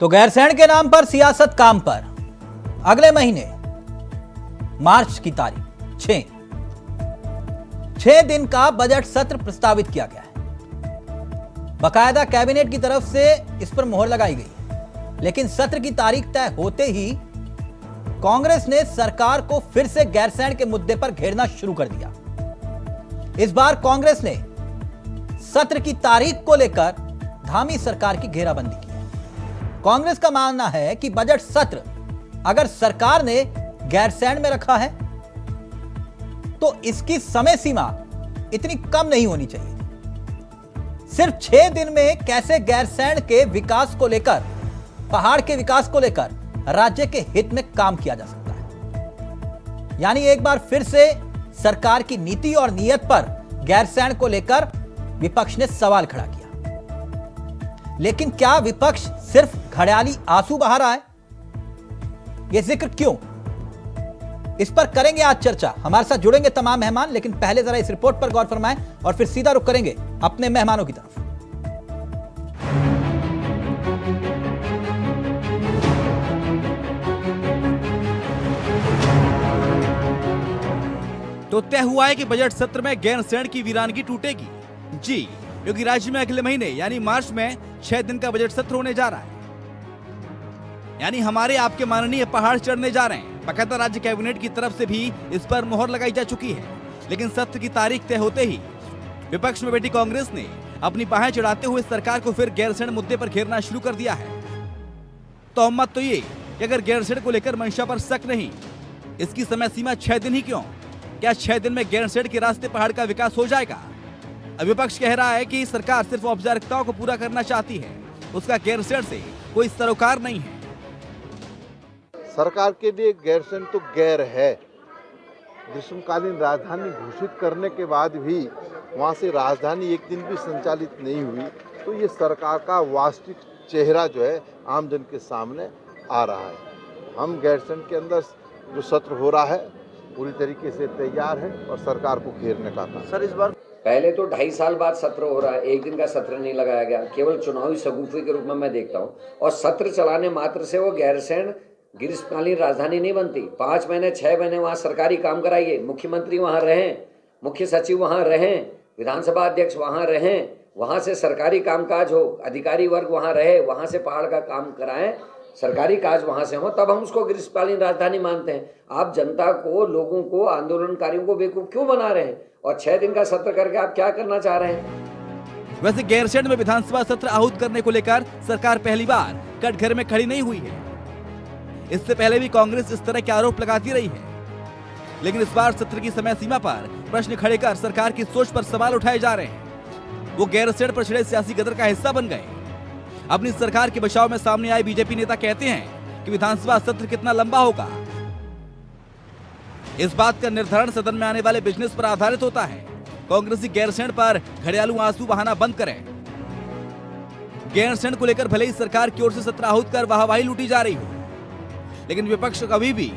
तो गैरसैंण के नाम पर सियासत काम पर। अगले महीने मार्च की तारीख 6 दिन का बजट सत्र प्रस्तावित किया गया है। बाकायदा कैबिनेट की तरफ से इस पर मोहर लगाई गई है, लेकिन सत्र की तारीख तय होते ही कांग्रेस ने सरकार को फिर से गैरसैंण के मुद्दे पर घेरना शुरू कर दिया। इस बार कांग्रेस ने सत्र की तारीख को लेकर धामी सरकार की घेराबंदी की है। कांग्रेस का मानना है कि बजट सत्र अगर सरकार ने गैरसैंण में रखा है तो इसकी समय सीमा इतनी कम नहीं होनी चाहिए। सिर्फ 6 दिन में कैसे गैरसैंण के विकास को लेकर, पहाड़ के विकास को लेकर राज्य के हित में काम किया जा सकता है। यानी एक बार फिर से सरकार की नीति और नीयत पर गैरसैंण को लेकर विपक्ष ने सवाल खड़ा किया। लेकिन क्या विपक्ष सिर्फ घड़ियाली आंसू बहा रहा है? यह जिक्र क्यों? इस पर करेंगे आज चर्चा। हमारे साथ जुड़ेंगे तमाम मेहमान, लेकिन पहले जरा इस रिपोर्ट पर गौर फरमाएं और फिर सीधा रुख करेंगे अपने मेहमानों की तरफ। तो तय हुआ है कि बजट सत्र में गैरसैंण की वीरानगी टूटेगी। जी, क्योंकि राज्य में अगले महीने यानी मार्च में 6 दिन का बजट सत्र होने जा रहा है। यानी हमारे आपके माननीय पहाड़ चढ़ने जा रहे हैं। बाकायदा राज्य कैबिनेट की तरफ से भी इस पर मोहर लगाई जा चुकी है, लेकिन सत्र की तारीख तय होते ही विपक्ष में बैठी कांग्रेस ने अपनी बाहें चढ़ाते हुए सरकार को फिर गैरसैंण मुद्दे पर घेरना शुरू कर दिया है। तोहमत तो ये कि अगर गैरसैंण को लेकर मंशा पर शक नहीं, इसकी समय सीमा 6 दिन ही क्यों? क्या 6 दिन में गैरसैंण के रास्ते पहाड़ का विकास हो जाएगा? अब विपक्ष कह रहा है कि सरकार सिर्फ औपचारिकताओं को पूरा करना चाहती है, उसका गैरसैंण से कोई सरोकार नहीं है। सरकार के लिए गैरसैंण तो गैर है। ग्रीष्मकालीन राजधानी घोषित करने के बाद भी वहाँ से राजधानी एक दिन भी संचालित नहीं हुई, तो ये सरकार का वास्तविक चेहरा जो है आम जन के सामने आ रहा है। हम गैरसैंण के अंदर जो सत्र हो रहा है पूरी तरीके से तैयार है और सरकार को घेरने का काम। सर, इस बार पहले तो 2.5 साल बाद सत्र हो रहा है, एक दिन का सत्र नहीं लगाया गया, केवल चुनावी शगुफे के रूप में मैं देखता हूँ। और सत्र चलाने मात्र से वो गैरसैंण ग्रीष्मकालीन राजधानी नहीं बनती। 5 महीने 6 महीने वहाँ सरकारी काम कराइए, मुख्यमंत्री वहाँ रहें, मुख्य सचिव वहाँ रहें, विधानसभा अध्यक्ष वहाँ रहें, वहाँ से सरकारी कामकाज हो, अधिकारी वर्ग वहाँ रहे, वहाँ से पहाड़ का काम कराएं, सरकारी काज वहाँ से हो, तब हम उसको ग्रीष्मकालीन राजधानी मानते हैं। आप जनता को, लोगों को, आंदोलनकारियों को बेवकूफ क्यों बना रहे हैं? और 6 दिन का सत्र करके आप क्या करना चाह रहे हैं? वैसे गैरसैंण में विधानसभा सत्र आहूत करने को लेकर सरकार पहली बार कटघरे में खड़ी नहीं हुई है। इससे पहले भी कांग्रेस इस तरह के आरोप लगाती रही है, लेकिन इस बार सत्र की समय सीमा पर प्रश्न खड़े कर सरकार की सोच पर सवाल उठाए जा रहे हैं। वो गैरसैंण पर छिड़े सियासी गदर का हिस्सा बन गए। अपनी सरकार के बचाव में सामने आए बीजेपी नेता कहते हैं कि विधानसभा सत्र कितना लंबा होगा, इस बात का निर्धारण सदन में आने वाले बिजनेस पर आधारित होता है। कांग्रेसी गैरसैंण पर घड़ियालू आंसू बहाना बंद करें। गैरसैंण को लेकर भले ही सरकार की ओर से सत्र आहूत कर वाहवाही लूटी जा रही हो, लेकिन विपक्ष अभी भी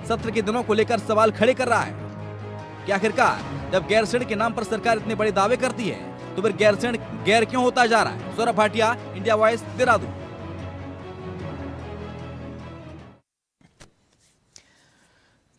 सत्र के दिनों को लेकर सवाल खड़े कर रहा है कि आखिरकार जब गैरसैंण के नाम पर सरकार इतने बड़े दावे करती है तो फिर गैरसैंण गैर क्यों होता जा रहा है? Saurabh Bhatia, India voice, Dehradun.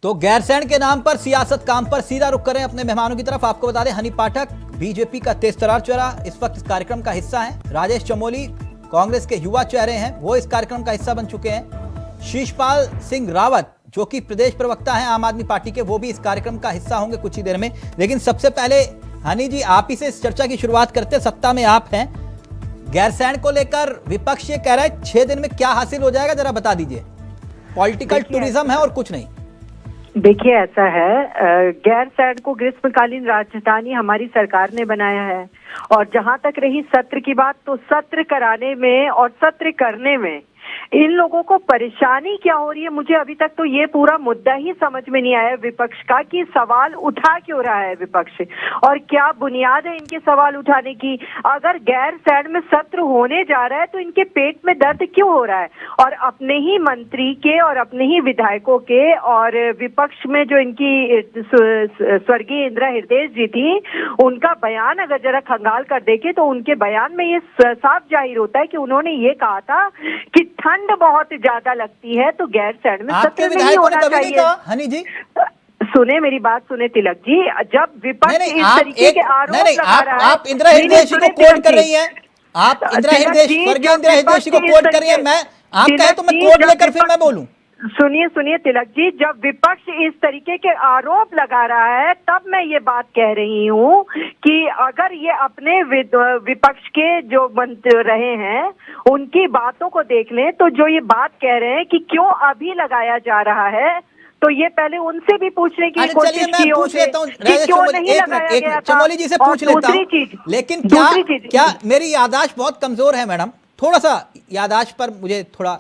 तो गैरसैंण के नाम पर सियासत काम पर। सीधा रुख करें अपने मेहमानों की तरफ। आपको बता दें, हनी पाठक बीजेपी का तेजतर्रार चेहरा इस वक्त इस कार्यक्रम का हिस्सा है। राजेश चमोली कांग्रेस के युवा चेहरे हैं, वो इस कार्यक्रम का हिस्सा बन चुके हैं। शीशपाल सिंह रावत जो कि प्रदेश प्रवक्ता हैं आम आदमी पार्टी के, वो भी इस कार्यक्रम का हिस्सा होंगे कुछ ही देर में। लेकिन सबसे पहले हनी जी, आप ही से इस चर्चा की शुरुआत करते हैं। सत्ता में आप हैं, गैरसैंण को लेकर विपक्ष ये कह रहा है 6 दिन में क्या हासिल हो जाएगा, जरा बता दीजिए। पॉलिटिकल टूरिज्म है और कुछ नहीं। देखिए, ऐसा है, गैरसैंण को ग्रीष्मकालीन राजधानी हमारी सरकार ने बनाया है। और जहां तक रही सत्र की बात, तो सत्र कराने में और सत्र करने में इन लोगों को परेशानी क्या हो रही है, मुझे अभी तक तो ये पूरा मुद्दा ही समझ में नहीं आया विपक्ष का, कि सवाल उठा क्यों रहा है विपक्ष और क्या बुनियाद है इनके सवाल उठाने की। अगर गैरसैंण में सत्र होने जा रहा है तो इनके पेट में दर्द क्यों हो रहा है, और अपने ही मंत्री के और अपने ही विधायकों के और विपक्ष में जो इनकी स्वर्गीय इंदिरा हृदय जी थी, उनका बयान अगर जरा खंगाल कर देखे तो उनके बयान में ये साफ जाहिर होता है कि उन्होंने ये कहा था कि ठंड बहुत ज्यादा लगती है तो गैरसैंण में सत्र नहीं होना चाहिए। हनी जी सुने मेरी बात, सुने तिलक जी, जब विपक्ष इस तरीके के आरोप लगा रहा है, आप इंदिरा हृदय जी को कोट कर रही हैं, आप इंदिरा हृदय, स्वर्गीय इंदिरा हृदय जी को कोट कर रही हैं, मैं आप कहे तो मैं कोट लेकर फिर मैं बोलूं। सुनिए तिलक जी, जब विपक्ष इस तरीके के आरोप लगा रहा है तब मैं ये बात कह रही हूँ कि अगर ये अपने विपक्ष के जो मंत्री रहे हैं उनकी बातों को देख लें तो जो ये बात कह रहे हैं कि क्यों अभी लगाया जा रहा है, तो ये पहले उनसे भी पूछने की कोशिश की होगी कि क्यों नहीं लगाया गया था। चमोली जी से पूछ लेता हूं, लेकिन क्या मेरी याददाश्त बहुत कमजोर है मैडम, थोड़ा सा याददाश्त पर मुझे थोड़ा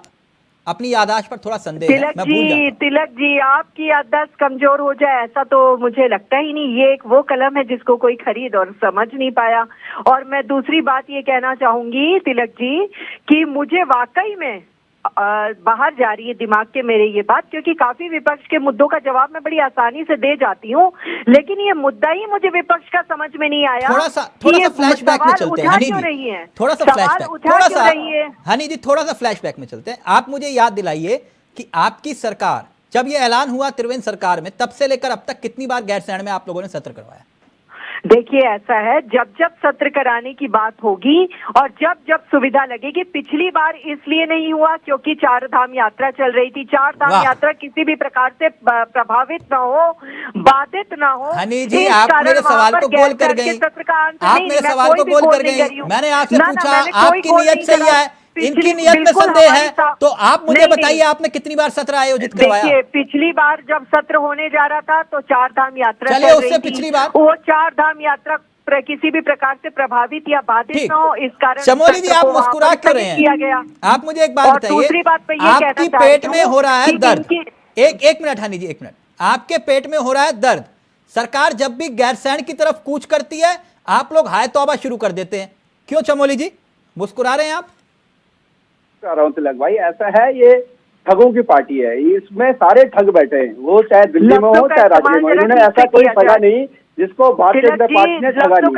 अपनी याददाश्त पर थोड़ा संदेह है, मैं भूल जाता हूं। तिलक जी आपकी याददाश्त कमजोर हो जाए ऐसा तो मुझे लगता ही नहीं। ये एक वो कलम है जिसको कोई खरीद और समझ नहीं पाया। और मैं दूसरी बात ये कहना चाहूंगी तिलक जी कि मुझे वाकई में बाहर जा रही है दिमाग के मेरे ये बात, क्योंकि काफी विपक्ष के मुद्दों का जवाब मैं बड़ी आसानी से दे जाती हूँ, लेकिन ये मुद्दा ही मुझे विपक्ष का समझ में नहीं आया। थोड़ा सा फ्लैशबैक में चलते हैं हनी जी, थोड़ा सा हनी जी, थोड़ा सा फ्लैशबैक में चलते हैं। आप मुझे याद दिलाइए कि आपकी सरकार जब ये ऐलान हुआ त्रिवेंद्र सरकार में, तब से लेकर अब तक कितनी बार गैरसैंण में आप लोगों ने सत्र करवाया? देखिए ऐसा है, जब जब सत्र कराने की बात होगी और जब जब सुविधा लगेगी, पिछली बार इसलिए नहीं हुआ क्योंकि चार धाम यात्रा चल रही थी। चार धाम यात्रा किसी भी प्रकार से प्रभावित ना हो, बाधित ना हो। हनी जी आप मेरे सवाल को गोल कर गई, आप मेरे सवाल को गोल कर गई। मैंने आपसे पूछा आपकी नियत सही है, इनकी नियत में संदेह है, तो आप मुझे बताइए आपने कितनी बार सत्र आयोजित करवाया? देखिए पिछली बार जब सत्र होने जा रहा था तो चार धाम यात्रा चलिए, उससे पिछली बार वो चार धाम यात्रा किसी भी प्रकार से प्रभावित या बाधित न हो, इस कारण चमोली जी आप मुस्कुरा क्यों रहे हैं? आप मुझे एक बात बताइए, दूसरी बात पे ये आपकी पेट में हो रहा है दर्द, एक मिनट हनी जी, एक मिनट, आपके पेट में हो रहा है दर्द, सरकार जब भी गैरसैंण की तरफ कूच करती है आप लोग हाय तौबा शुरू कर देते हैं, क्यों चमोली जी मुस्कुरा रहे हैं आप? रहा हूं तिलक भाई, ऐसा है ये ठगों की पार्टी है, इसमें सारे ठग बैठे हैं, वो चाहे दिल्ली में हो चाहे राज्य में हो, इन्होंने ऐसा कोई ठगा नहीं जिसको भारतीय जनता पार्टी ने ठगा नहीं।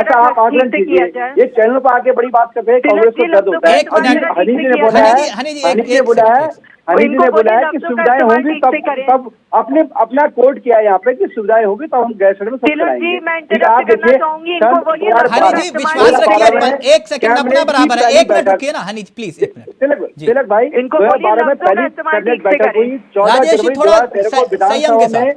ऐसा आप आकलन कीजिए, ये चैनल पर आके बड़ी बात करते हैं, कांग्रेस को दर्द होता है। हनी जी ने बोला है, हनी जी ने बोला है कि सुविधाएं होंगी तब अपने अपना कोड किया है यहाँ पे कि सुविधाएं होगी तो हम गैरसैंण में सब कराएंगे। आप देखिए हनी जी विश्वास रखिए, एक सेकंड अपना बराबर है, एक मिनट रुकिए ना हनी जी प्लीज, एक मिनट। तिलक भाई 2012 में पहली कैबिनेट बैठक हुई, 14 जनवरी 2013 को विधानसभा में।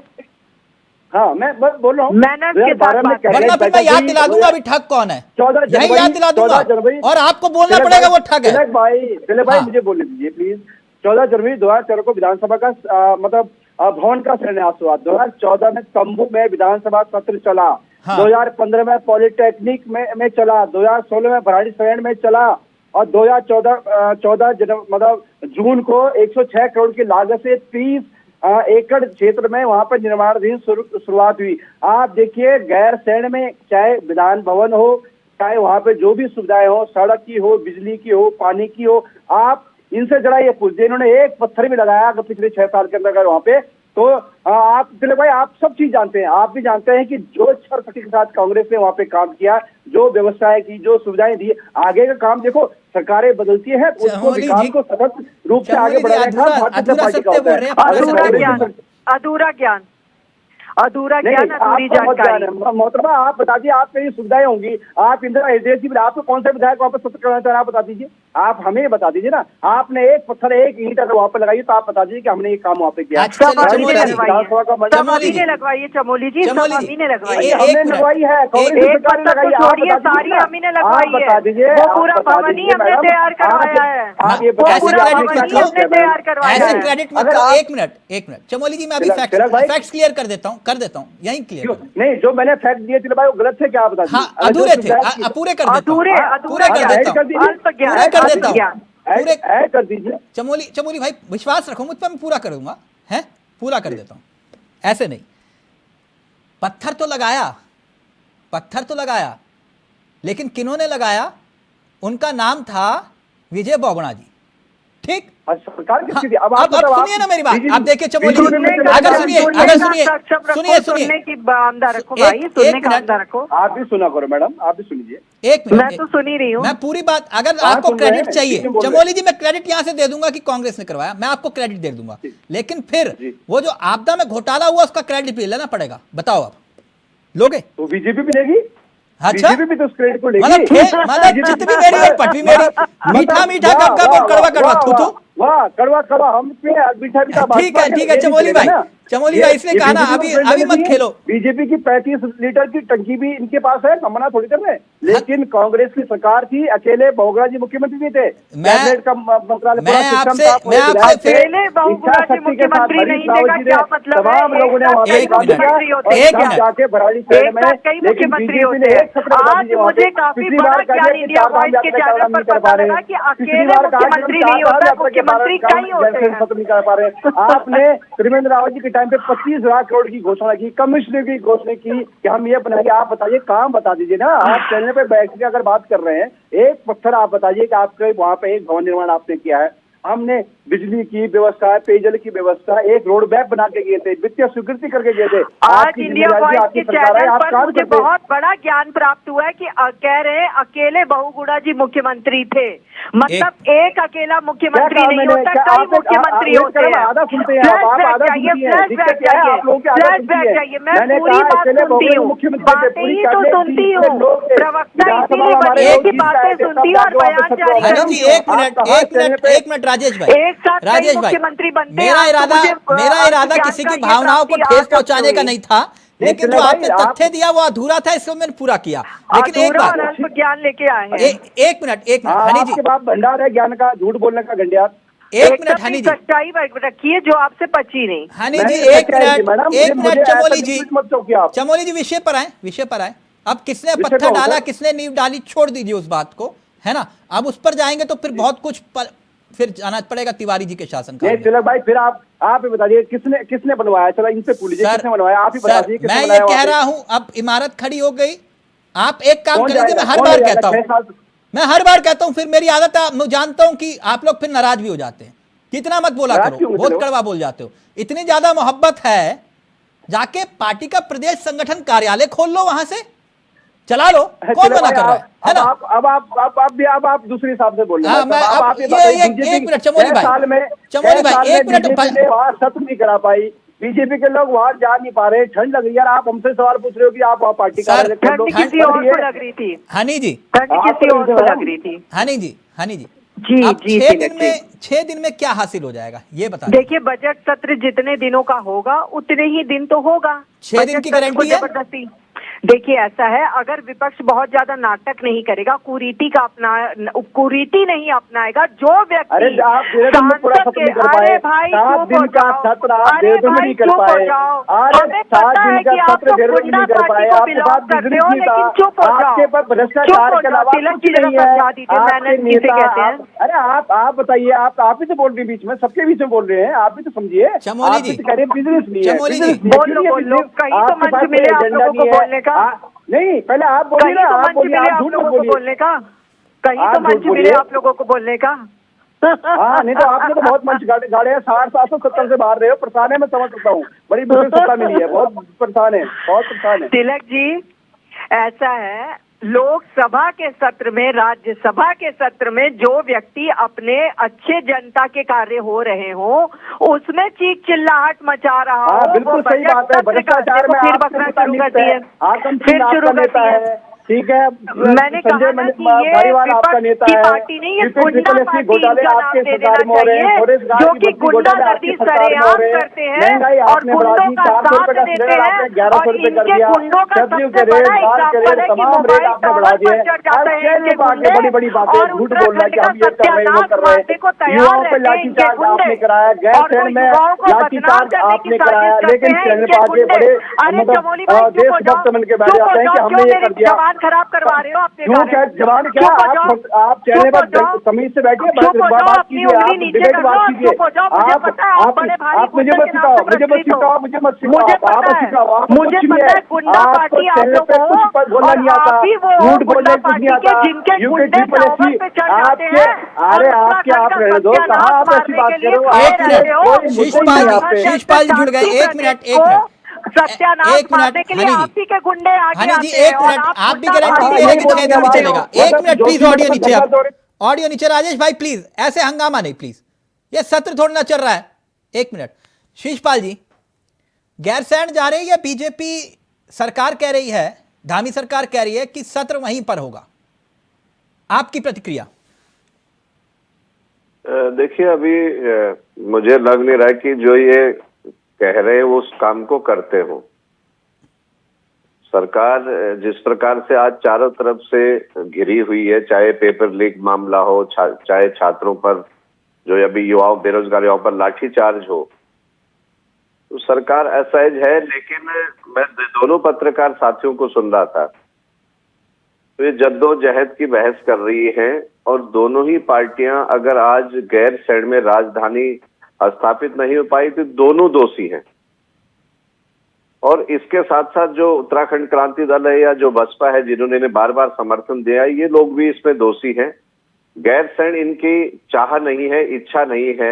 हाँ मैं बस बोल रहा हूँ, वरना फिर मैं याद दिला दूंगा अभी ठग कौन है, यही याद दिला दूंगा और आपको बोलना पड़ेगा वो ठग है। तिलक भाई मुझे बोलने दीजिए प्लीज। 14 जनवरी 2013 को विधानसभा का मतलब भवन का शिलान्यास हुआ, 2014 में तंबू में विधानसभा सत्र चला, 2015 में पॉलिटेक्निक में चला, 2016 में भराड़ी शहर में चला और 2014 मतलब जून को 106 करोड़ की लागत से 30 एकड़ क्षेत्र में वहां पर निर्माणाधीन शुरुआत हुई। आप देखिए गैरसैंण में चाहे विधान भवन हो, चाहे वहां पे जो भी सुविधाएं हो, सड़क की हो, बिजली की हो, पानी की हो, आप इनसे जरा ये पूछिए, इन्होंने एक पत्थर भी लगाया अगर पिछले 6 साल के अंदर वहां पे, तो आप तिलक भाई आप सब चीज जानते हैं, आप भी जानते हैं कि जो छरपटी के साथ कांग्रेस ने वहां पे काम किया, जो व्यवस्थाएं की, जो सुविधाएं दी, आगे का काम देखो सरकारें बदलती है, उसको विकास को सतत रूप से आगे बढ़ाने का भारतीय जनता पार्टी का होता है। अधूरा ज्ञान अधूरी जानकारी। मोहतरमा आप बता दीजिए, आप कहीं सुविधाएं होंगी, आप इंदिरा हृदय जी आपको कौन से विधायक वहाँ पर सत्र करना चाह रहे हैं, आप बता दीजिए, आप हमें बता दीजिए ना। आपने एक पत्थर एक ईंट अगर वहाँ पर लगाई तो आप बता दीजिए कि हमने ये काम वहाँ पे किया। चमोली जी ने लगवाई है, हमने लगवाई है, सारी हमने लगवाई है, वो पूरा भवन ही हमने तैयार करवाया है, तैयार करवाया है। क्रेडिट मत लो, एक मिनट चमोली जी मैं अभी फैक्ट्स क्लियर कर देता हूँ, यही क्लियर नहीं, जो मैंने फैक्ट दिए थे भाई वो गलत थे क्या आप बता दीजिए? हाँ अधूरे थे, पूरे कर देता हूँ, पूरे कर देता हूँ। पूरे ऐड कर दीजिए। चमोली भाई विश्वास रखो मुझ पर, मैं पूरा करूंगा, है पूरा कर देता हूं। ऐसे नहीं, पत्थर तो लगाया, लेकिन किन्होंने लगाया? उनका नाम था विजय बोगड़ा जी, ठीक। सरकार किसकी थी? अब सुनिए ना मेरी बात, आप देखिए चमोली जी, अगर सुनिए सुनने की आमदा रखो भाई, सुनने का आमदा रखो। आप भी सुना करो मैडम, आप भी सुनिए। एक मिनट, मैं तो सुन ही रही हूँ। मैं पूरी बात, अगर आपको क्रेडिट चाहिए चमोली जी, मैं क्रेडिट यहां से दे दूंगा कि कांग्रेस ने करवाया, मैं आपको क्रेडिट दे दूंगा, लेकिन फिर वो जो आपदा में घोटाला हुआ उसका क्रेडिट भी लेना पड़ेगा। बताओ आप लोगे? तो बीजेपी भी लेगी। अच्छा, बीजेपी भी तो उस क्रेडिट को लेगी। मतलब जित भी मेरी और पटवी मेरी, मीठा गप और कड़वा थू। वाह, कड़वा हम पे, मीठा ठीक है चमोली भाई इसने कहा ना, अभी मत खेलो। बीजेपी की 35 लीटर की टंकी भी इनके पास है, हम मना थोड़ी कर रहे हैं, लेकिन कांग्रेस की सरकार थी, अकेले बोगड़ा जी मुख्यमंत्री भी थे, कैबिनेट का मंत्रालय मैं आपसे अकेले बोगड़ा जी मुख्यमंत्री नहीं देगा, क्या मतलब? तमाम लोगों ने जाके भराड़ी शहर में, लेकिन बीजेपी ने आज मुझे काफी बड़ा ज्ञान इंडिया वॉइस के चैनल पर पता लगा कि अकेले मुख्यमंत्री नहीं होता, मुख्यमंत्री कई होते हैं। खत्म नहीं कर पा रहे। आपने त्रिवेंद्र रावत जी के टाइम पे 25,000 करोड़ की घोषणा की, कमिश्नर की घोषणा की कि हम ये बनाएंगे। आप बताइए, काम बता दीजिए ना। आप चैनल पे बैठ के अगर बात कर रहे हैं, एक पत्थर आप बताइए कि आपके वहां पे एक भवन निर्माण आपने किया है। हमने बिजली की व्यवस्था, पेयजल की व्यवस्था, एक रोड मैप बना के गए थे, वित्तीय स्वीकृति करके गए थे। आज इंडिया वॉइस के चैनल पर मुझे बहुत बड़ा ज्ञान प्राप्त हुआ है कि कह रहे अकेले बहुगुणा जी मुख्यमंत्री थे, मतलब एक अकेला मुख्यमंत्री नहीं होता, कई मुख्यमंत्री होते हैं। आधा सुनते हैं आप, आधा सुनती हैं। दिक्कत क्या है? आप लोगों की आधा सुनती है। मैं पूरी बात सुनती हूँ, बातें ही तो सुनती हूँ, प्रवक्ता इसीलिए बने की बातें सुनती हूँ और बयान जारी करती हूँ। एक मिनट राजेश भाई, मेरा इरादा किसी की भावनाओं को ठेस पहुंचाने का नहीं था, लेकिन जो आपने तथ्य दिया वो अधूरा था, इसको मैंने पूरा किया। लेकिन एक बात, ज्ञान लेके आए हैं। एक मिनट हनी जी, भंडार है ज्ञान का, झूठ बोलने का गंडिया। एक मिनट हनी जी, सच्चाई रखिए जो आपसे पची नहीं। हनी जी एक मिनट चमोली जी विषय पर आए। अब किसने पत्थर डाला, किसने नींव डाली, छोड़ दीजिए उस बात को, है ना। अब उस पर जाएंगे तो फिर बहुत कुछ फिर जाना पड़ेगा तिवारी जी के शासन का। तिलक भाई, फिर आप ही बताइए किसने बनवाया? चलो इनसे पूछ लीजिए किसने बनवाया, आप ही बता दीजिए। मैं ये कह रहा हूं, अब इमारत खड़ी हो गई, आप एक काम कर लीजिए। मैं हर बार कहता हूं, फिर मेरी आदत है, मैं जानता हूं कि आप लोग फिर नाराज भी हो जाते हैं। कितना मत बोला करो, बहुत कड़वा बोल जाते हो। इतनी ज्यादा मोहब्बत है, जाके पार्टी का प्रदेश संगठन कार्यालय खोल लो, वहां से चला लो, कौन मना कर रहा है ना। अब आप दूसरे हिसाब से बोल रहे हैं। एक मिनट चमोली भाई, एक मिनट सत्र नहीं करा पाई, बीजेपी के लोग वहां जा नहीं पा रहे, ठंड लग रही है। आप हमसे सवाल पूछ रहे हो कि आप वहाँ पार्टी कार्यालय ठंड किसी और को लग रही थी। हनी जी, ठंड किसी और को लग रही थी। हनी जी जी, 6 दिन में क्या हासिल हो जाएगा ये बता। देखिए, बजट सत्र जितने दिनों का होगा उतने ही दिन तो होगा। 6 दिन की गारंटी है। जबरदस्ती देखिए, ऐसा है, अगर विपक्ष बहुत ज्यादा नाटक नहीं करेगा, कुरीति नहीं अपनाएगा, जो व्यक्ति अरे भाई चुप हो जाओ, हमें पता है कि आप तो गुंडा पार्टी को बिलोंग करते हो, लेकिन चुप हो जाओ। तिलक की जगह समझा दीजिए, मैनर्स किसे कहते हैं। अरे आप बताइए, आप ही तो बोल रहे हैं बीच में, सबके बीच में बोल रहे हैं, आप भी तो समझिए। चमोली जी, बिजनेस नहीं है, बोलो, कहीं तो मंच मिले आप लोगों को बोलने का। नहीं, पहले आप बोलिए ना, आप बोलिए, आप झूठ मत बोलिए। बोलने का कहीं तो मंच मिले आप लोगों को बोलने का। हाँ, नहीं तो आपने तो बहुत मंच गाड़े हैं, 770 से बाहर रहे हो, परेशान है, मैं समझ सकता हूँ। बड़ी मुश्किल सत्ता मिली है, बहुत परेशान है। तिलक जी, ऐसा है, लोकसभा के सत्र में, राज्यसभा के सत्र में जो व्यक्ति अपने अच्छे जनता के कार्य हो रहे हो उसमें चीख चिल्लाहट मचा रहा हो, बिल्कुल सही बात है। भ्रष्टाचार में फिर बकना शुरू कर दिए, फिर शुरू कर दिए। ठीक है, मैंने कहा ना कि ये विपक्ष की पार्टी नहीं है, गुंडा पार्टी इनका नाम दे देना चाहिए, जो कि गुंडागर्दी सरेआम करते हैं और गुंडों का साथ देते हैं। और इनके गुंडों का सबसे बड़ा एग्जाम्पल है कि मोबाइल टावर पर चढ़ जाते हैं इनके गुंडे और उत्तराखंड का सत्यानाश मारने को तैयार रहते हैं इनके गुंडे, और वो युवाओं को बदनाम करने की साजिश करते हैं इनके गुंडे। अरे चमोली भाई, चुप हो जाओ, क्यों मेरे जवान खराब करवा रहे हो अपने क्यों? क्या जवान क्या? आप चैनल पर तमीज से बैठिए, बात कीजिए, आप डिबेट बात कीजिए। आप मुझे मत सिखाओ, मुझे मत सिखाओ, मुझे मत सिखाओ, आप मत सिखाओ। आप मुझे पता है गुंडा पार्टी आप लोग कुछ बोलना नहीं आता, झूठ बोलने कुछ नहीं आता। जिनके टावर पे चढ़ जाते हैं। अरे आपके आप रह दो, कहाँ आप ऐसी बात करो? शीशपाल जी जुड़ गए। एक मिनट सत्यानाश मारने के लिए आप ही के गुंडे आगे हनी जी आते हैं एक और मिनट, आप भी गुंडा गारंटी पार्टी दे रहे कि को 6 दिन में बोलते चलेगा? हो। एक मिनट प्लीज, ऑडियो नीचे आप, ऑडियो नीचे। राजेश भाई प्लीज, ऐसे हंगामा नहीं प्लीज, ये सत्र थोड़ा ना चल रहा है। एक मिनट शीशपाल जी, गैरसैंण जा रही है बीजेपी सरकार, कह रही है, धामी सरकार कह रही है कि सत्र वहीं पर होगा, आपकी प्रतिक्रिया? देखिए अभी मुझे लग नहीं रहा है कि जो ये कह रहे हैं वो उस काम को करते हो। सरकार जिस प्रकार से आज चारों तरफ से घिरी हुई है, चाहे पेपर लीक मामला हो, चाहे छात्रों पर जो अभी युवाओं बेरोजगार युवाओं पर लाठीचार्ज हो, तो सरकार असहज है। लेकिन मैं दोनों पत्रकार साथियों को सुन रहा था, तो ये जद्दोजहद की बहस कर रही है और दोनों ही पार्टियां अगर आज गैरसैंण में राजधानी स्थापित नहीं हो पाई तो दोनों दोषी हैं। और इसके साथ साथ जो उत्तराखंड क्रांति दल है या जो बसपा है जिन्होंने इन्हें बार बार समर्थन दिया, ये लोग भी इसमें दोषी हैं। गैरसैंण इनकी चाह नहीं है, इच्छा नहीं है।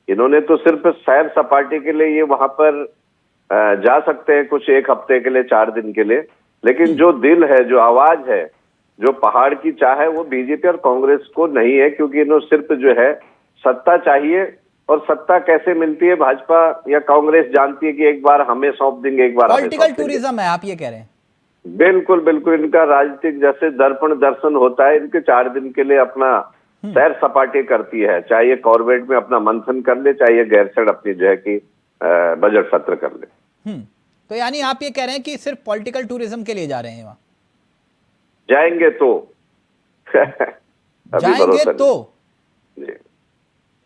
इन्होंने तो सिर्फ सैर सपाटे के लिए ये वहां पर जा सकते हैं कुछ एक हफ्ते के लिए, 4 दिन के लिए, लेकिन जो दिल है, जो आवाज है, जो पहाड़ की चाह है, वो बीजेपी और कांग्रेस को नहीं है। क्योंकि इन्हों सिर्फ जो है सत्ता चाहिए, और सत्ता कैसे मिलती है भाजपा या कांग्रेस जानती है कि एक बार हमें सौंप देंगे, एक बार पॉलिटिकल टूरिज्म है, आप ये कह रहे हैं? बिल्कुल बिल्कुल, इनका राजनीतिक जैसे दर्पण दर्शन होता है, इनके 4 दिन के लिए अपना सैर सपाटे करती है। चाहे ये कॉर्बेट में अपना मंथन कर ले, चाहे ये गैरसैंण अपनी जो है कि बजट सत्र कर ले। तो यानी आप ये कह रहे हैं कि सिर्फ पॉलिटिकल टूरिज्म के लिए जा रहे हैं वहां? जाएंगे तो जाएंगे तो जी।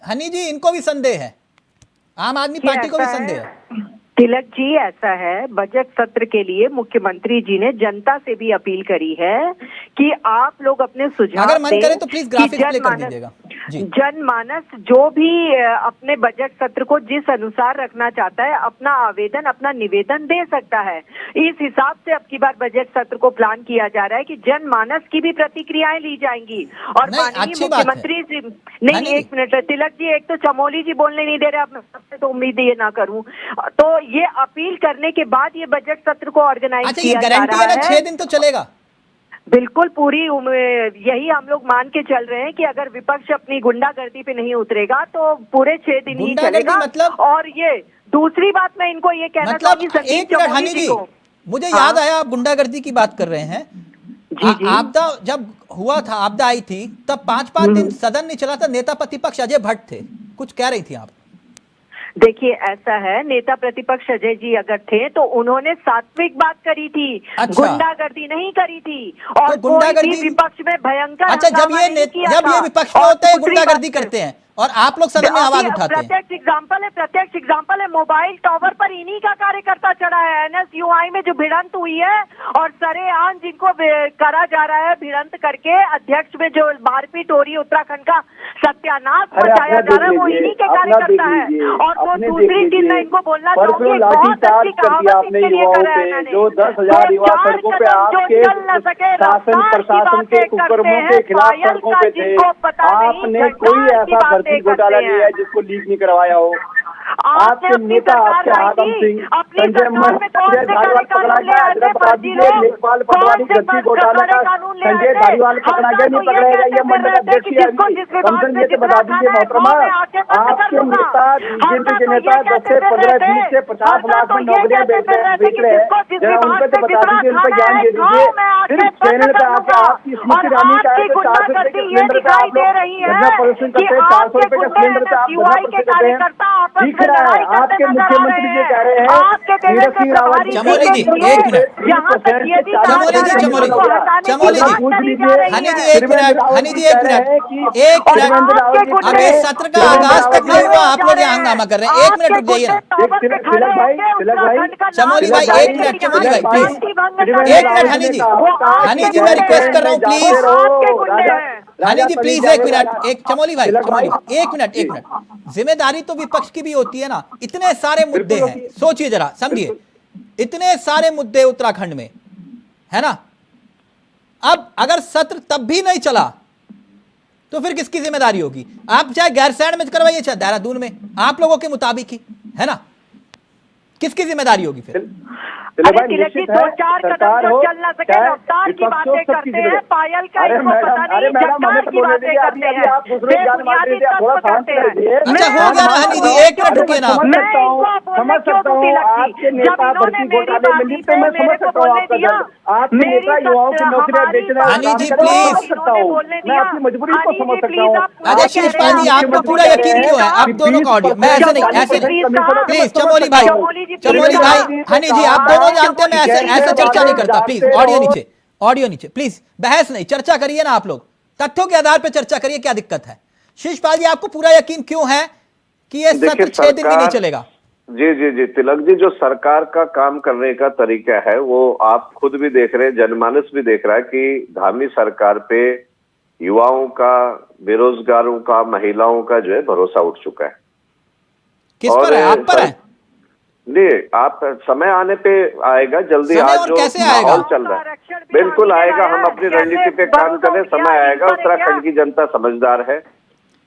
हनी जी, इनको भी संदेह है, आम आदमी पार्टी को भी संदेह है। तिलक जी, ऐसा है, बजट सत्र के लिए मुख्यमंत्री जी ने जनता से भी अपील करी है कि आप लोग अपने सुझाव अगर मन करे तो प्लीज ग्राफिक्स प्ले कर जनमानस दीजिएगा जी। जनमानस जो भी अपने बजट सत्र को जिस अनुसार रखना चाहता है, अपना आवेदन, अपना निवेदन दे सकता है। इस हिसाब से अब की बार बजट सत्र को प्लान किया जा रहा है कि जनमानस की भी प्रतिक्रियाएं ली जाएंगी। और माननीय मुख्यमंत्री जी, नहीं एक मिनट तिलक जी, एक तो चमोली जी बोलने नहीं दे रहे, अब मैं सबसे तो उम्मीद ये ना करूं, तो ये अपील करने के बाद ये बजट सत्र को ऑर्गेनाइज किया जा रहा है। 6 दिन तो चलेगा? बिल्कुल, पूरी यही हम लोग मान के चल रहे हैं कि अगर विपक्ष अपनी गुंडागर्दी पे नहीं उतरेगा तो पूरे 6 दिन ही चलेगा। मतलब? और ये दूसरी बात मैं इनको ये कहना चाहूंगी, एक मिनट हनी जी, मुझे याद आया आप गुंडागर्दी की बात कर रहे हैं। आपदा जब हुआ था, आपदा आई थी, तब 5-5 दिन सदन नहीं चला था, नेता प्रतिपक्ष अजय भट्ट थे, कुछ कह रही थी आप? देखिए ऐसा है, नेता प्रतिपक्ष अजय जी अगर थे तो उन्होंने सात्विक बात करी थी, गुंडागर्दी नहीं करी थी। और तो गुंडागर्दी विपक्ष में भयंकर, अच्छा, जब ये विपक्ष में होते हैं गुंडागर्दी करते हैं और आप लोग सदन में आवाज उठाते हैं। प्रत्यक्ष एग्जाम्पल है, मोबाइल टावर पर इन्हीं का कार्यकर्ता चढ़ा है। NSUI में जो भिड़ंत हुई है और सरेआम जिनको करा जा रहा है भिड़ंत करके, अध्यक्ष में जो मारपीट हो रही है, उत्तराखंड का सत्यानाश मचाया जा रहा है, वो इन्हीं के कार्यकर्ता है। और वो दूसरी चीज मैं इनको बोलना चाहूंगी, बहुत अच्छी कहावत इसके लिए कर रहे हैं, जो 10,000 युवा सड़कों पे आपके शासन प्रशासन के कुकर्मों के खिलाफ सड़कों पे थे, आपने कोई ऐसा भर्ती घोटाला नहीं है जिसको लीक नहीं करवाया हो। आपके नेता, आपके आदम सिंह, संजय धारीवाल पकड़ा गया, हैदराबाद में लेखपाल पटवारी भर्ती घोटाला का संजय धारीवाल पकड़ा गया, नहीं पकड़ा गया, ये मंडल अध्यक्ष ये तो बता दीजिए मोहतरमा, आपके नेता बीजेपी के नेता 10 से 15, 20 से 50 लाख में नौकरियां बेच रहे हैं, जरा उन पे तो बता दीजिए, उन पर ज्ञान दे दीजिए। सिर्फ चैनल पे आके आपकी स्मृति ईरानी का 400 रुपए के सिलेंडर पे आप लोग धरना प्रदर्शन करते हैं, 400 रुपए का सिलेंडर पे आप धरना प्रदर्शन करते हैं, ठीक है। रहा है, आपके मुख्यमंत्री जी कह रहे हैं तीरथ सिंह रावत जी चमोली जी, एक मिनट। चमोली जी, चमोली जी, हनी जी एक मिनट, हनी जी एक मिनट, अभी सत्र का आगाज तक नहीं हुआ, आप लोग यहाँ हंगामा कर रहे हैं। एक मिनट रुक जाइए ना चमोली भाई, एक मिनट चमोली भाई प्लीज, एक मिनट हनी जी, हनी जी मैं रिक्वेस्ट कर रहा हूँ प्लीज, हनी जी प्लीज एक मिनट, एक चमोली भाई, चमोली भाई एक मिनट, एक मिनट। जिम्मेदारी तो विपक्ष की भी होती है ना, इतने सारे मुद्दे हैं, सोचिए जरा, समझिए, इतने सारे मुद्दे उत्तराखंड में है ना। अब अगर सत्र तब भी नहीं चला तो फिर किसकी जिम्मेदारी होगी? आप चाहे गैरसैंण में करवाइए चाहे देहरादून में, आप लोगों के मुताबिक ही है ना, किसकी जिम्मेदारी होगी फिर? अरे तिलक जी 2-4 कदम जो चल ना सके, रफ्तार की बातें करते हैं, पायल का इनको पता नहीं, जफ्तार की बातें करते हैं, बेबुनियादी तत्व करते हैं। अच्छा हो गया ना हनी जी, एक मिनट रुकिए ना, मैं इनको बोलने क्यों दूं तिलक जी? जब इन्होंने मेरी पार्टी पे मेरे को बोलने दिया, मेरी हनी जी प्लीज, अजय शिषपाल जी आपको पूरा यकीन क्यों है? आप दोनों का ऑडियो, मैं ऐसे नहीं, ऐसे नहीं प्लीज, चमोली भाई, चमोली भाई, हनी जी आप दोनों जानते हैं मैं ऐसे चर्चा नहीं करता, प्लीज ऑडियो नीचे, ऑडियो नीचे प्लीज, बहस नहीं, चर्चा करिए ना आप लोग, तथ्यों के आधार पर चर्चा करिए, क्या दिक्कत है? शिषपाल जी आपको पूरा यकीन क्यों है कि ये सत्र 6 दिन भी नहीं चलेगा? जी जी जी तिलक जी, जो सरकार का काम करने का तरीका है वो आप खुद भी देख रहे हैं, जनमानस भी देख रहा है कि धामी सरकार पे युवाओं का, बेरोजगारों का, महिलाओं का जो है भरोसा उठ चुका है। किस पर है? आप पर है? नहीं, आप समय आने पे आएगा जल्दी, आज जो कैसे आएगा? माहौल चल रहा है बिल्कुल आएगा, हम अपनी रणनीति पे काम करें, समय आएगा, उत्तराखंड की जनता समझदार है।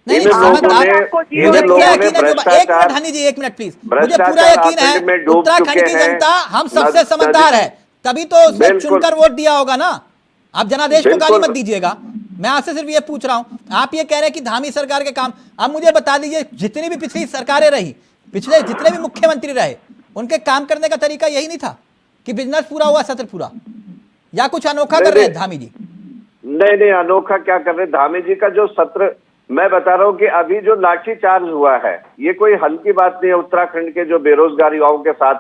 नहीं, मुझे पूरा यकीन है, एक मिनट हनी जी, एक मिनट प्लीज, मुझे पूरा यकीन है उत्तराखंड की जनता हम सबसे समझदार है, तभी तो उसने चुनकर वोट दिया होगा ना। आप जनादेश को गाली मत दीजिएगा, मैं आपसे सिर्फ ये पूछ रहा हूं, आप ये कह रहे हैं कि धामी सरकार के काम, अब मुझे बता दीजिए जितनी भी पिछली सरकारें रही, पिछले जितने भी मुख्यमंत्री रहे, उनके काम करने का तरीका यही नहीं था कि बिजनेस पूरा हुआ सत्र पूरा, या कुछ अनोखा कर रहे हैं धामी जी? नहीं, अनोखा क्या कर रहे धामी जी का जो सत्र, मैं बता रहा हूँ कि अभी जो लाठीचार्ज हुआ है ये कोई हल्की बात नहीं है। उत्तराखंड के जो बेरोजगार युवाओं के साथ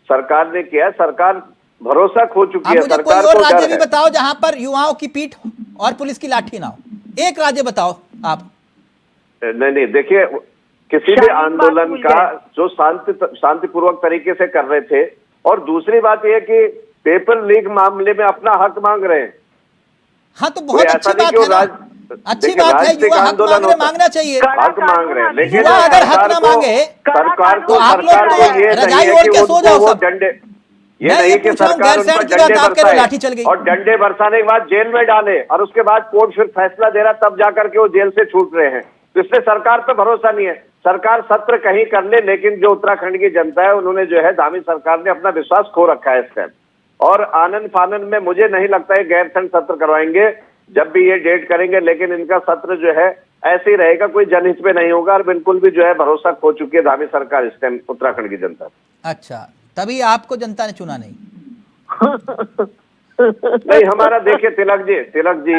सरकार ने किया, सरकार भरोसा खो चुकी है। सरकार कोई और राज्य भी बताओ जहां पर युवाओं की पीठ और पुलिस की लाठी ना हो, एक राज्य बताओ आप। नहीं, देखिए किसी भी आंदोलन का जो शांतिपूर्वक तरीके से कर रहे थे, और दूसरी बात यह कि पेपर लीक मामले में अपना हक मांग रहे हैं। हाँ तो बहुत अच्छी बात है ना, अच्छी बात है, युवा हक मांगना चाहिए, हक मांग रहे हैं, लेकिन अगर हक ना मांगे सरकार को, आप लोग तो रजाई ओढ़ के सो जाओ सब। डंडे, ये नहीं कि सरकार उन पर डंडे लाठी चल गई और डंडे बरसाने के बाद जेल में डाले, और उसके बाद कोर्ट फिर फैसला दे रहा तब जाकर के वो जेल से छूट रहे हैं, तो इसलिए सरकार पे भरोसा नहीं है। सरकार सत्र कहीं कर ले, लेकिन जो उत्तराखंड की जनता है उन्होंने जो है धामी सरकार ने अपना विश्वास खो रखा है इस टाइम, और आनंद फानंद में मुझे नहीं लगता है गैरसैंण सत्र करवाएंगे जब भी ये डेट करेंगे, लेकिन इनका सत्र जो है ऐसे ही रहेगा, कोई जनहित पे नहीं होगा, और बिल्कुल भी जो है भरोसा खो चुकी है धामी सरकार इस टाइम उत्तराखंड की जनता। अच्छा, तभी आपको जनता ने चुना नहीं? नहीं, हमारा देखिए तिलक जी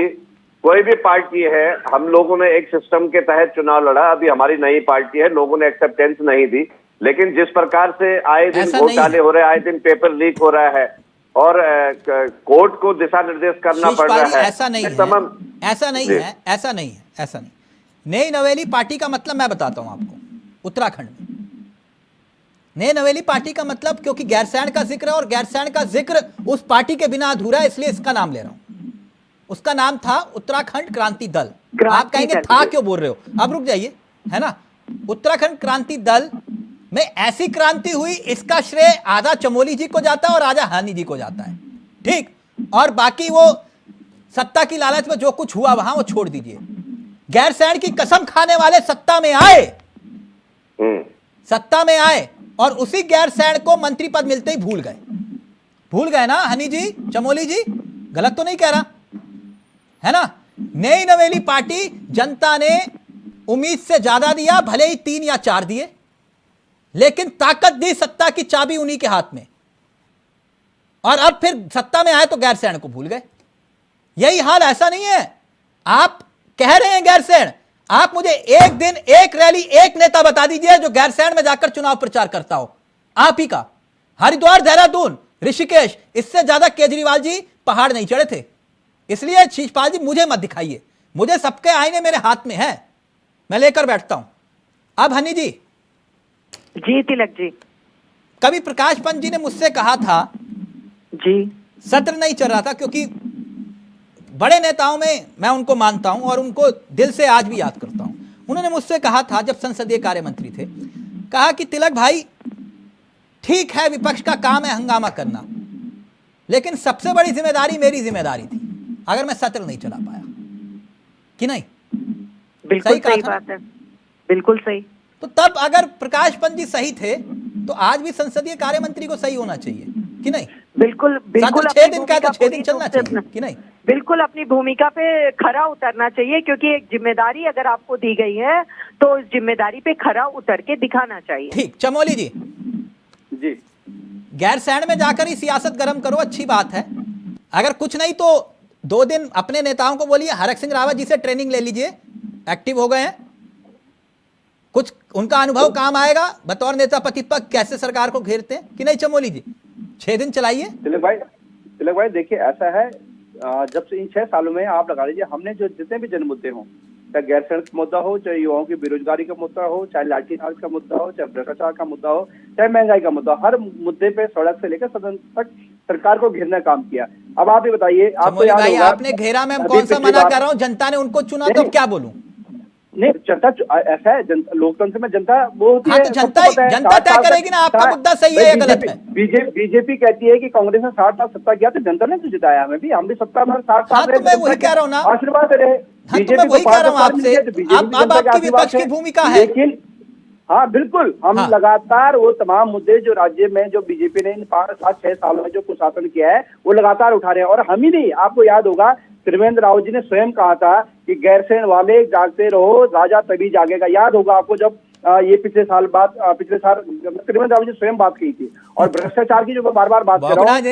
कोई भी पार्टी है, हम लोगों ने एक सिस्टम के तहत चुनाव लड़ा, अभी हमारी नई पार्टी है, लोगों ने एक्सेप्टेंस नहीं दी, लेकिन जिस प्रकार से आए दिन घोटाले हो रहे हैं, आए दिन पेपर लीक हो रहा है, और कोर्ट को दिशा निर्देश करना पड़ रहा है, ऐसा नहीं है, ऐसा नहीं है, ऐसा नहीं है, ऐसा नहीं। नई नवेली पार्टी का मतलब मैं बताता हूं आपको, उत्तराखंड में नई नवेली पार्टी का मतलब, क्योंकि गैरसैंण का जिक्र है और गैरसैंण का जिक्र उस पार्टी के बिना अधूरा है, इसलिए इसका नाम ले रहा हूं। उसका नाम था उत्तराखंड क्रांति दल। आप कहेंगे था क्यों बोल रहे हो, अब रुक जाइए, है ना। उत्तराखंड क्रांति दल में ऐसी क्रांति हुई, इसका श्रेय आधा चमोली जी को जाता है और आधा हनी जी को जाता है, ठीक, और बाकी वो सत्ता की लालच में जो कुछ हुआ वहां वो छोड़ दीजिए। गैरसैंण की कसम खाने वाले सत्ता में आए और उसी गैरसैंण को मंत्री पद मिलते ही भूल गए ना हनी जी, चमोली जी, गलत तो नहीं कह रहा, है ना। नई नवेली पार्टी जनता ने उम्मीद से ज्यादा दिया, भले ही 3 या 4 दिए, लेकिन ताकत दी, सत्ता की चाबी उन्हीं के हाथ में, और अब फिर सत्ता में आए तो गैरसैंण को भूल गए। यही हाल, ऐसा नहीं है आप कह रहे हैं गैरसैंण, आप मुझे एक दिन, एक रैली, एक नेता बता दीजिए जो गैरसैंण में जाकर चुनाव प्रचार करता हो। आप ही का। हरिद्वार, देहरादून, ऋषिकेश, इससे ज्यादा केजरीवाल जी पहाड़ नहीं चढ़े थे। इसलिए शिषपाल जी मुझे मत दिखाइए, मुझे सबके आईने मेरे हाथ में है, मैं लेकर बैठता हूं। अब हनी जी। जी तिलक जी। कभी प्रकाश पंत जी ने मुझसे कहा था जी। सत्र नहीं चल रहा था, क्योंकि बड़े नेताओं में मैं उनको मानता हूं और उनको दिल से आज भी याद करता हूं। उन्होंने मुझसे कहा था जब संसदीय कार्य मंत्री थे, कहा कि तिलक भाई ठीक है विपक्ष का काम है हंगामा करना, लेकिन सबसे बड़ी जिम्मेदारी मेरी जिम्मेदारी थी अगर मैं सत्र नहीं चला पाया, कि नहीं? बिल्कुल सही बात है, बिल्कुल सही। तो तब अगर प्रकाश पंत जी सही थे तो आज भी संसदीय कार्य मंत्री को सही होना चाहिए, कि नहीं? बिल्कुल बिल्कुल। 6 दिन का तो 6 दिन चलना चाहिए, कि नहीं? बिल्कुल अपनी भूमिका पे खरा उतरना चाहिए, क्योंकि एक जिम्मेदारी अगर आपको दी गई है तो उस जिम्मेदारी पे खरा उतर के दिखाना चाहिए। ठीक। चमोली जी। जी। गैरसैंण में जाकर ही सियासत गर्म करो, अच्छी बात है। अगर कुछ नहीं तो 2 दिन अपने नेताओं को बोलिए हरक सिंह रावत जी से ट्रेनिंग ले लीजिए, एक्टिव हो गए हैं, कुछ उनका अनुभव काम आएगा बतौर नेता प्रतिपक्ष कैसे सरकार को घेरते हैं, कि नहीं? चमोली जी 6 दिन चलाइए। तिलक भाई देखिए ऐसा है, जब से इन 6 सालों में आप लगा लीजिए हमने जो जितने भी जन मुद्दे हों, चाहे गैरसैंण का मुद्दा हो, चाहे युवाओं की बेरोजगारी का मुद्दा हो, चाहे लाठीचार्ज का मुद्दा हो, चाहे भ्रष्टाचार का मुद्दा हो, चाहे महंगाई का मुद्दा हो, हर मुद्दे पे सड़क से लेकर सदन तक सरकार को घेरने का काम किया। अब आप ये बताइए, आपको याद भाई होगा आपने घेरा में हम कौन सा मना कर रहा हूँ, जनता ने उनको चुना तो अब क्या बोलूं? नहीं, जनता ऐसा है, लोकतंत्र में जनता वो होती है, जनता तय करेगी ना आपका मुद्दा सही है या गलत है। बीजेपी कहती है कि कांग्रेस ने 60 साल सत्ता किया तो जनता ने तो जिताया, हमें भी, हम भी सत्ता में 60 साल मैं वही कह रहा हूँ ना, आशीर्वाद रहे। हाँ तो मैं वही कह रहा हूँ आपसे, अब आपकी विपक्ष की भूमिका है। लेकिन हाँ बिल्कुल, हम लगातार वो तमाम मुद्दे जो राज्य में जो बीजेपी ने इन 5-7-6 सालों में जो कुशासन किया है वो लगातार उठा रहे हैं। और हम ही नहीं, आपको याद होगा त्रिवेंद्र रावत जी ने स्वयं कहा था कि गैरसैंण वाले जागते रहो, राजा तभी जागेगा। याद होगा आपको जब ये पिछले साल त्रिवेंद्र रावत जी स्वयं बात की थी। और भ्रष्टाचार की जो बार बार बात कर रहा हूँ, जी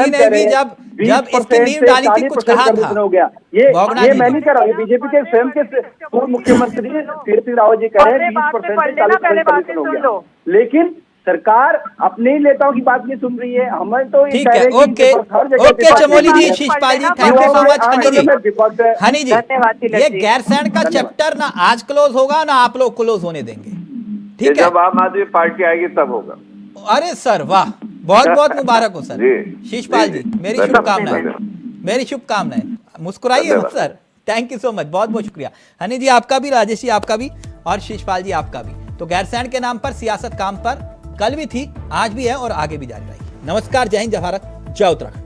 ने भी जब इसकी नींव डाली थी कुछ कहा था, हो गया। ये मैं नहीं कह रहा हूँ, बीजेपी के स्वयं के पूर्व मुख्यमंत्री तीरथ सिंह रावत जी कह रहे हैं 20% से 40% हो गया। लेकिन सरकार अपने नेताओं की बात नहीं सुन रही है, हमें तो ठीक है। Okay Chamoli ji, Shishpal ji, thank you so much. Honey ji, ये गैरसैंण का चैप्टर ना आज क्लोज होगा ना आप लोग क्लोज होने देंगे, ठीक है? जब आम आदमी पार्टी आएगी तब होगा। अरे सर वाह, बहुत बहुत मुबारक हो सर। शिषपाल जी मेरी शुभकामनाएं, मेरी शुभकामनाएं। मुस्कुराइए मत sir, thank you so much, बहुत बहुत शुक्रिया। हनी जी आपका भी, राजेश जी आपका भी, और शिषपाल जी आपका भी। तो गैरसैंण के नाम पर सियासत काम पर कल भी थी, आज भी है और आगे भी जारी रहेगी। नमस्कार, जय हिंद, जय भारत, जय उत्तराखंड।